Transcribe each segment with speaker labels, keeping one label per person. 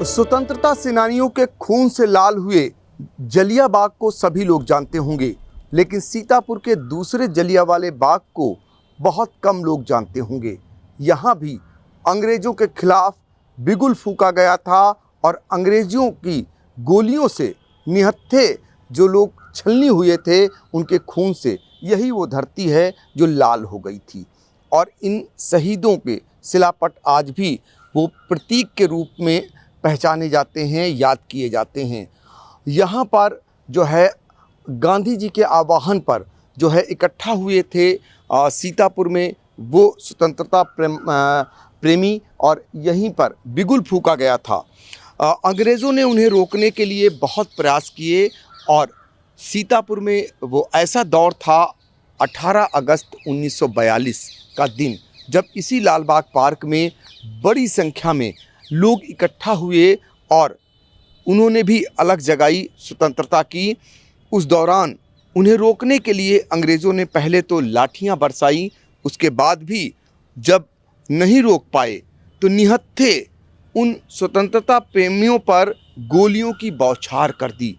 Speaker 1: स्वतंत्रता सेनानियों के खून से लाल हुए जलिया बाग को सभी लोग जानते होंगे, लेकिन सीतापुर के दूसरे जलियांवाला बाग को बहुत कम लोग जानते होंगे। यहाँ भी अंग्रेजों के खिलाफ बिगुल फूंका गया था और अंग्रेजों की गोलियों से निहत्थे जो लोग छलनी हुए थे उनके खून से यही वो धरती है जो लाल हो गई थी। और इन शहीदों के शिलापट आज भी वो प्रतीक के रूप में पहचाने जाते हैं, याद किए जाते हैं। यहाँ पर जो है गांधी जी के आह्वान पर जो है इकट्ठा हुए थे सीतापुर में वो स्वतंत्रता प्रेमी, और यहीं पर बिगुल फूंका गया था। अंग्रेज़ों ने उन्हें रोकने के लिए बहुत प्रयास किए और सीतापुर में वो ऐसा दौर था 18 अगस्त 1942 का दिन, जब इसी लाल बाग पार्क में बड़ी संख्या में लोग इकट्ठा हुए और उन्होंने भी अलग जगाई स्वतंत्रता की। उस दौरान उन्हें रोकने के लिए अंग्रेज़ों ने पहले तो लाठियां बरसाई, उसके बाद भी जब नहीं रोक पाए तो निहत्थे उन स्वतंत्रता प्रेमियों पर गोलियों की बौछार कर दी।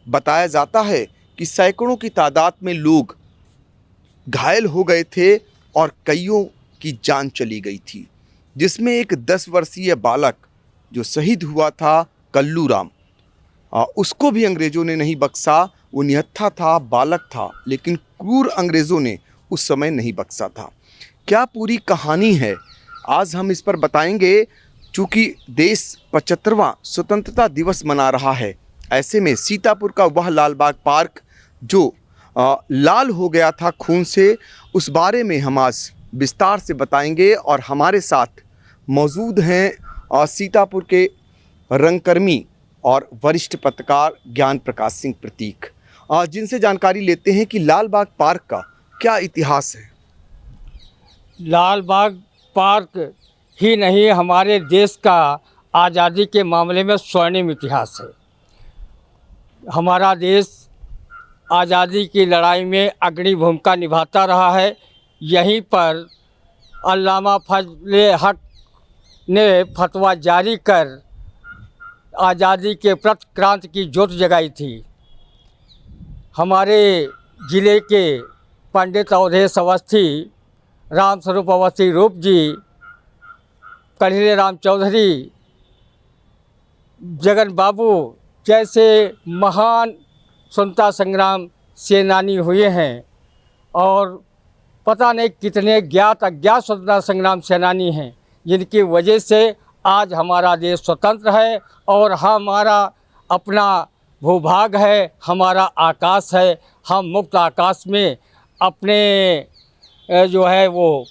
Speaker 1: बताया जाता है कि सैकड़ों की तादाद में लोग घायल हो गए थे और कईयों की जान चली गई थी, जिसमें एक 10 वर्षीय बालक जो शहीद हुआ था कल्लू राम, उसको भी अंग्रेज़ों ने नहीं बख्शा। वो निहत्था था, बालक था, लेकिन क्रूर अंग्रेज़ों ने उस समय नहीं बख्शा था। क्या पूरी कहानी है आज हम इस पर बताएंगे। चूँकि देश 75वां स्वतंत्रता दिवस मना रहा है, ऐसे में सीतापुर का वह लाल बाग पार्क जो लाल हो गया था खून से, उस बारे में हम आज विस्तार से बताएंगे। और हमारे साथ मौजूद हैं सीतापुर के रंगकर्मी और वरिष्ठ पत्रकार ज्ञान प्रकाश सिंह प्रतीक, जिनसे जानकारी लेते हैं कि लाल बाग पार्क का क्या इतिहास है।
Speaker 2: लाल बाग पार्क ही नहीं, हमारे देश का आज़ादी के मामले में स्वर्णिम इतिहास है। हमारा देश आज़ादी की लड़ाई में अग्रणी भूमिका निभाता रहा है। यहीं पर अल्लामा फजले हक ने फतवा जारी कर आज़ादी के प्रति क्रांति की ज्योत जगाई थी। हमारे ज़िले के पंडित अवधेश अवस्थी, राम स्वरूप अवस्थी रूप जी, कढ़ीरे राम चौधरी, जगन बाबू जैसे महान स्वतंत्रता संग्राम सेनानी हुए हैं और पता नहीं कितने ज्ञात अज्ञात स्वतंत्रता संग्राम सेनानी हैं, जिनकी वजह से आज हमारा देश स्वतंत्र है और हमारा अपना भूभाग है, हमारा आकाश है। हम मुक्त आकाश में अपने जो है वो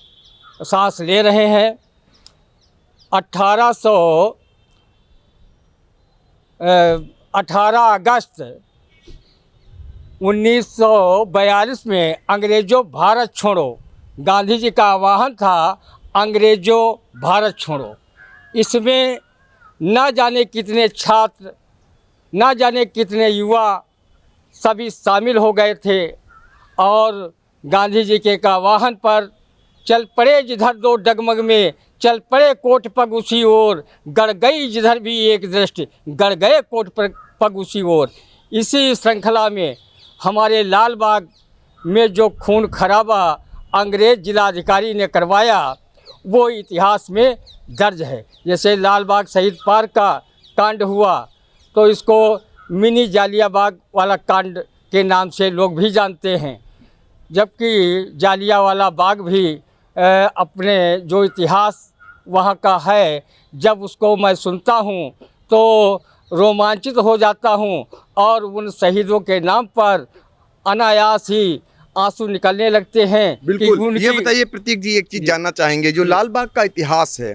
Speaker 2: सांस ले रहे हैं। 18 अगस्त 1942 में अंग्रेज़ों भारत छोड़ो, गांधी जी का आह्वान था अंग्रेज़ों भारत छोड़ो। इसमें ना जाने कितने छात्र, ना जाने कितने युवा सभी शामिल हो गए थे और गांधी जी के आह्वान पर चल पड़े जिधर दो डगमग में, चल पड़े कोट पग उसी ओर, गड़ गई जिधर भी एक दृष्टि, गड़ गए कोट पग उसी ओर। इसी श्रृंखला में हमारे लाल बाग में जो खून खराबा अंग्रेज़ जिलाधिकारी ने करवाया वो इतिहास में दर्ज है। जैसे लाल बाग शहीद पार्क का कांड हुआ तो इसको मिनी जालिया बाग वाला कांड के नाम से लोग भी जानते हैं, जबकि जालियावाला बाग भी अपने जो इतिहास वहाँ का है, जब उसको मैं सुनता हूँ तो रोमांचित हो जाता हूँ और उन शहीदों के नाम पर अनायास ही आंसू निकलने लगते हैं।
Speaker 1: बिल्कुल। ये बताइए प्रतीक जी, एक चीज़ जानना चाहेंगे, जो लाल बाग का इतिहास है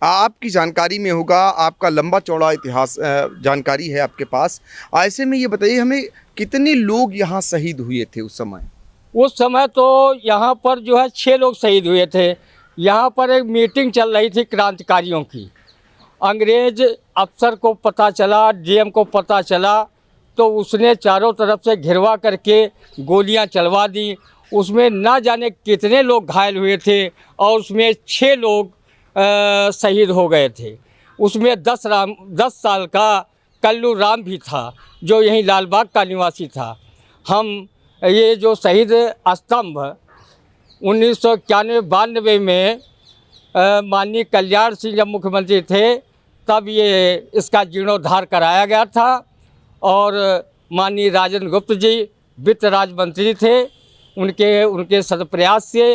Speaker 1: आपकी जानकारी में होगा, आपका लंबा चौड़ा इतिहास जानकारी है आपके पास। ऐसे में ये बताइए हमें कितने लोग यहाँ शहीद हुए थे उस समय।
Speaker 2: उस समय तो यहाँ पर जो है 6 लोग शहीद हुए थे। यहाँ पर एक मीटिंग चल रही थी क्रांतिकारियों की। अंग्रेज अफसर को पता चला, डीएम को पता चला तो उसने चारों तरफ से घिरवा करके गोलियां चलवा दी। उसमें ना जाने कितने लोग घायल हुए थे और उसमें 6 लोग शहीद हो गए थे। उसमें 10 साल का कल्लू राम भी था, जो यहीं लालबाग का निवासी था। हम ये जो शहीद स्तंभ 1991-92 में माननीय कल्याण सिंह जब मुख्यमंत्री थे तब ये इसका जीर्णोद्धार कराया गया था, और माननीय राजेंद्र गुप्त जी वित्त राज्य मंत्री थे, उनके सदप्रयास से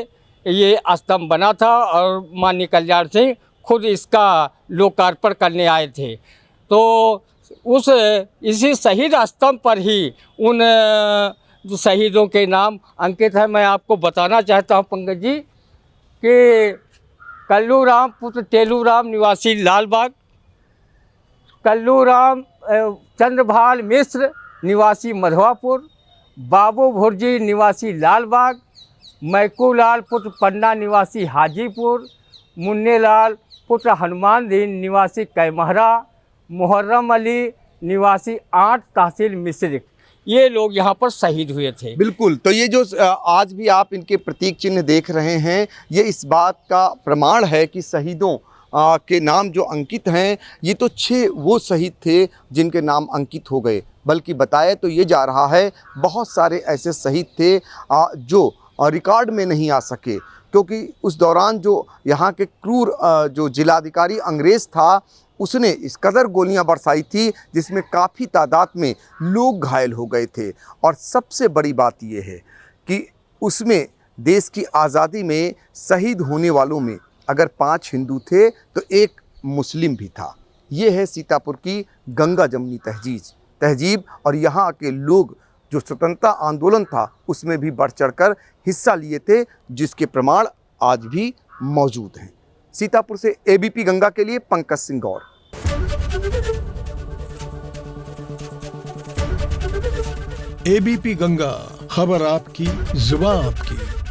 Speaker 2: ये स्तंभ बना था, और माननीय कल्याण सिंह खुद इसका लोकार्पण करने आए थे। तो इसी शहीद स्तंभ पर ही उन शहीदों के नाम अंकित है। मैं आपको बताना चाहता हूँ पंकज जी कि कल्लू राम पुत्र टेलू राम निवासी लालबाग, कल्लू राम चंद्रभाल मिश्र निवासी मधवापुर, बाबू भुर्जी निवासी लालबाग, मैकूलाल पुत्र पन्ना निवासी हाजीपुर, मुन्नेलाल पुत्र हनुमान दीन निवासी कैमहरा, मुहर्रम अली निवासी 8 तहसील मिश्रिक, ये लोग यहाँ पर शहीद हुए थे।
Speaker 1: बिल्कुल। तो ये जो आज भी आप इनके प्रतीक चिन्ह देख रहे हैं, ये इस बात का प्रमाण है कि शहीदों के नाम जो अंकित हैं, ये तो 6 वो शहीद थे जिनके नाम अंकित हो गए, बल्कि बताया तो ये जा रहा है बहुत सारे ऐसे शहीद थे जो रिकॉर्ड में नहीं आ सके, क्योंकि उस दौरान जो यहाँ के क्रूर जो जिलाधिकारी अंग्रेज़ था, उसने इस कदर गोलियां बरसाई थी जिसमें काफ़ी तादाद में लोग घायल हो गए थे। और सबसे बड़ी बात यह है कि उसमें देश की आज़ादी में शहीद होने वालों में अगर 5 हिंदू थे तो 1 मुस्लिम भी था। ये है सीतापुर की गंगा जमुनी तहजीब, और यहाँ के लोग जो स्वतंत्रता आंदोलन था उसमें भी बढ़ चढ़कर हिस्सा लिए थे, जिसके प्रमाण आज भी मौजूद हैं। सीतापुर से एबीपी गंगा के लिए पंकज सिंह गौर।
Speaker 3: एबीपी गंगा, खबर आपकी, जुबान आपकी।